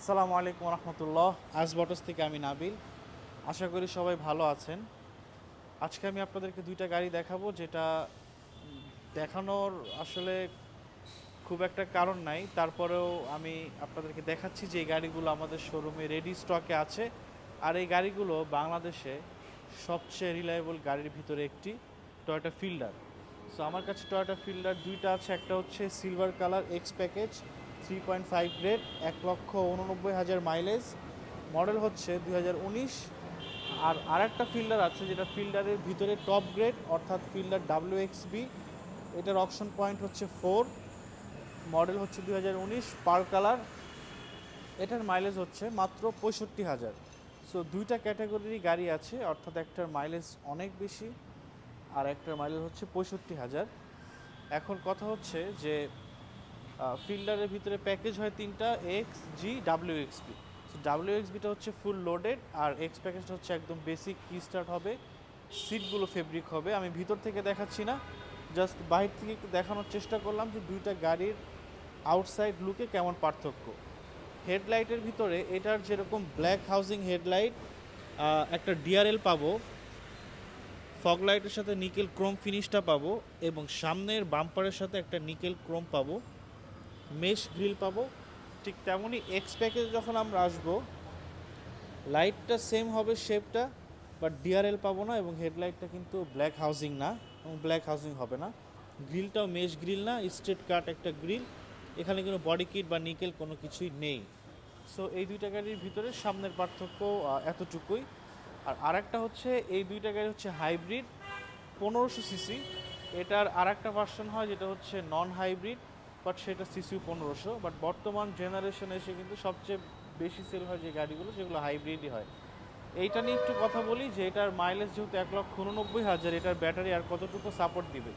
আসসালামু আলাইকুম রহমতুল্লাহ। আজ বটস থেকে আমি নাবিল। আশা করি সবাই ভালো আছেন। আজকে আমি আপনাদেরকে দুইটা গাড়ি দেখাবো, যেটা দেখানোর আসলে খুব একটা কারণ নাই, তারপরেও আমি আপনাদেরকে দেখাচ্ছি যে এই গাড়িগুলো আমাদের শোরুমে রেডি স্টকে আছে। আর এই গাড়িগুলো বাংলাদেশে সবচেয়ে রিলায়েবল গাড়ির ভিতরে একটি টয়োটা ফিল্ডার। সো আমার কাছে টয়োটা ফিল্ডার দুইটা আছে। একটা হচ্ছে silver colour x package 3.5 grade, 1,89,000 mileage, model হচ্ছে 2019। আর আরেকটা ফিল্ডার আছে যেটা ফিল্ডারের ভিতরে টপ গ্রেড, অর্থাৎ ফিল্ডার WXB। এটার অপশন পয়েন্ট হচ্ছে 4, মডেল হচ্ছে 2019, পার কালার। এটার মাইলেজ হচ্ছে মাত্র 65,000। সো দুইটা ক্যাটাগরিরই গাড়ি আছে, অর্থাৎ একটার মাইলেজ অনেক বেশি আর একটার মাইলেজ হচ্ছে 65,000। এখন কথা হচ্ছে যে ফিল্ডারের ভিতরে প্যাকেজ হয় তিনটা, এক্স, জি, WXB। সো WXBটা হচ্ছে ফুল লোডেড, আর এক্স প্যাকেজটা হচ্ছে একদম বেসিক কি স্টার্ট হবে, সিটগুলো ফেব্রিক হবে। আমি ভিতর থেকে দেখাচ্ছি না, জাস্ট বাহির থেকে একটু দেখানোর চেষ্টা করলাম যে দুইটা গাড়ির আউটসাইড লুকে কেমন পার্থক্য। হেডলাইটের ভিতরে এটার যেরকম ব্ল্যাক হাউজিং হেডলাইট, একটা ডিআরএল পাবো, ফগ লাইটের সাথে নিকেল ক্রোম ফিনিশটা পাবো, এবং সামনের বাম্পারের সাথে একটা নিকেল ক্রোম পাবো, মেশ গ্রিল পাবো। ঠিক তেমনই এক্স প্যাকেজ যখন আমরা আসবো, লাইটটা সেম হবে শেপটা, বাট ডিআরএল পাবো না, এবং হেডলাইটটা কিন্তু ব্ল্যাক হাউজিং না, এবং ব্ল্যাক হাউজিং হবে না। গ্রিলটাও মেশ গ্রিল না, স্ট্রেট কাট একটা গ্রিল। এখানে কোনো বডি কিট বা নিকেল কোনো কিছুই নেই। সো এই দুইটা গাড়ির ভিতরে সামনের পার্থক্য এতটুকুই। আর আরেকটা হচ্ছে এই দুইটা গাড়ি হচ্ছে হাইব্রিড, 1500 সিসি। এটার আরেকটা ভার্সন হয় যেটা হচ্ছে নন হাইব্রিড, বাট সেটা সিসিও 1500। বাট বর্তমান জেনারেশনে এসে কিন্তু সবচেয়ে বেশি সেল হয় যে গাড়িগুলো, সেগুলো হাইব্রিডই হয়। এইটা নিয়ে একটু কথা বলি যে এটার মাইলেজ যেহেতু 1,89,000, এটার ব্যাটারি আর কতটুকু সাপোর্ট দিবে।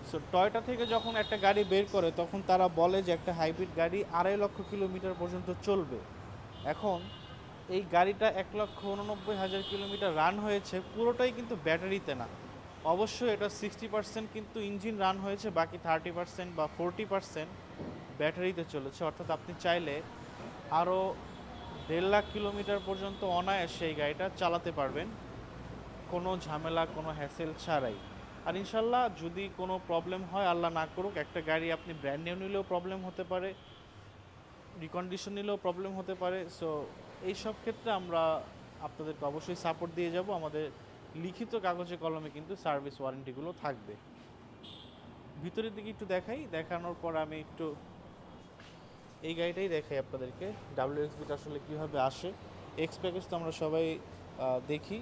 সো টয়োটা থেকে যখন একটা গাড়ি বের করে তখন তারা বলে যে একটা হাইব্রিড গাড়ি 2.5 লক্ষ কিলোমিটার পর্যন্ত চলবে। এখন এই গাড়িটা 1,89,000 কিলোমিটার রান হয়েছে, পুরোটাই কিন্তু ব্যাটারিতে না। অবশ্যই এটা 60% কিন্তু ইঞ্জিন রান হয়েছে, বাকি 30% বা 40% ব্যাটারিতে চলেছে। অর্থাৎ আপনি চাইলে আরও 1.5 লাখ কিলোমিটার পর্যন্ত অনায়াসে এই গাড়িটা চালাতে পারবেন, কোনো ঝামেলা, কোনো হ্যাসেল ছাড়াই। আর ইনশাল্লাহ যদি কোনো প্রবলেম হয়, আল্লাহ না করুক, একটা গাড়ি আপনি ব্র্যান্ড নিউ নিলেও প্রবলেম হতে পারে, রিকন্ডিশন নিলেও প্রবলেম হতে পারে। সো এই সব ক্ষেত্রে আমরা আপনাদেরকে অবশ্যই সাপোর্ট দিয়ে যাব। আমাদের লিখিত কাগজে কলমে কিন্তু সার্ভিস ওয়ারেন্টিগুলো থাকবে। ভিতরের দিকে একটু দেখাই, দেখানোর পর আমি একটু এই গাড়িটাই দেখাই আপনাদেরকে WXBটা আসলে কীভাবে আসে। এক্স প্যাকেজ তো আমরা সবাই দেখি,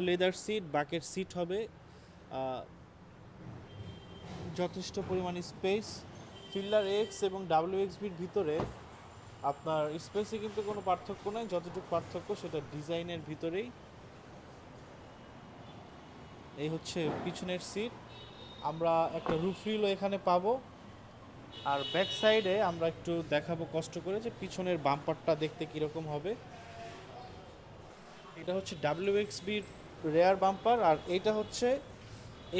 লেদার সিট, বাকেট সিট হবে, যথেষ্ট পরিমাণ স্পেস। ফিল্ডার এক্স এবং WXBর ভিতরে আপনার স্পেসে কিন্তু কোনো পার্থক্য নেই, যতটুকু পার্থক্য সেটা ডিজাইনের ভিতরেই। এই হচ্ছে পিছনের সিট, আমরা একটা রুফ রিলও এখানে পাবো। আর ব্যাক সাইডে আমরা একটু দেখাবো কষ্ট করে যে পিছনের বাম্পারটা দেখতে কীরকম হবে। এটা হচ্ছে WXBর রেয়ার বাম্পার, আর এটা হচ্ছে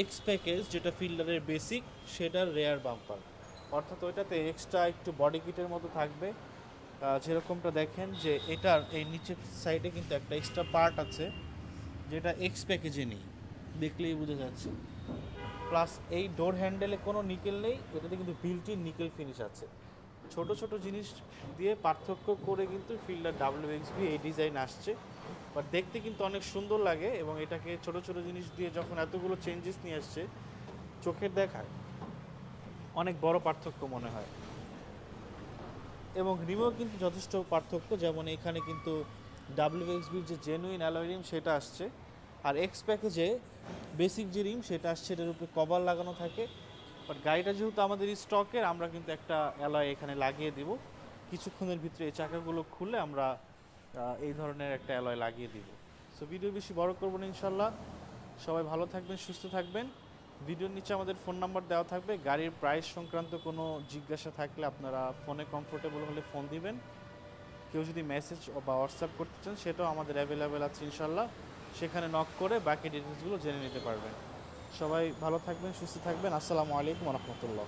এক্স প্যাকেজ যেটা ফিল্ডারের বেসিক, সেটার রেয়ার বাম্পার। অর্থাৎ ওইটাতে এক্সট্রা একটু বডি কিটের মতো থাকবে, যেরকমটা দেখেন যে এটার এই নিচের সাইডে কিন্তু একটা এক্সট্রা পার্ট আছে যেটা এক্স প্যাকেজে নেই, দেখলেই বোঝা যাচ্ছে। প্লাস এই ডোর হ্যান্ডেলে কোনো নিকেল নেই, এটাতে কিন্তু বিল্ট ইন নিকেল ফিনিশ আছে। ছোট ছোট জিনিস দিয়ে পার্থক্য করে কিন্তু ফিল্ডার WXB এই ডিজাইন আসছে, বাট দেখতে কিন্তু অনেক সুন্দর লাগে। এবং এটাকে ছোট ছোট জিনিস দিয়ে যখন এতগুলো চেঞ্জেস নিয়ে আসছে, চোখের দেখায় অনেক বড় পার্থক্য মনে হয়। এবং রিমেও কিন্তু যথেষ্ট পার্থক্য, যেমন এখানে কিন্তু WXBর যে জেনুইন অ্যালয় রিম সেটা আসছে, আর এক্স প্যাকেজে বেসিক যে রিম সেটা আসছে, এটার উপরে কভার লাগানো থাকে। বাট গাড়িটা যেহেতু আমাদের স্টকের, আমরা কিন্তু একটা অ্যালয় এখানে লাগিয়ে দিব। কিছুক্ষণের ভিতরে এই চাকাগুলো খুলে আমরা এই ধরনের একটা অ্যালয় লাগিয়ে দিব। সো ভিডিও বেশি বড় করবো না ইনশাল্লাহ। সবাই ভালো থাকবেন, সুস্থ থাকবেন। ভিডিওর নিচে আমাদের ফোন নাম্বার দেওয়া থাকবে, গাড়ির প্রাইস সংক্রান্ত কোনো জিজ্ঞাসা থাকলে আপনারা ফোনে কমফোর্টেবল হলে ফোন দিবেন। কেউ যদি মেসেজ বা হোয়াটসঅ্যাপ করতে চান সেটাও আমাদের অ্যাভেলেবেল আছে ইনশাল্লাহ, সেখানে নক করে বাকি ডিটেলসগুলো জেনে নিতে পারবেন। সবাই ভালো থাকবেন, সুস্থ থাকবেন। আসসালামু আলাইকুম রহমতুল্লাহ।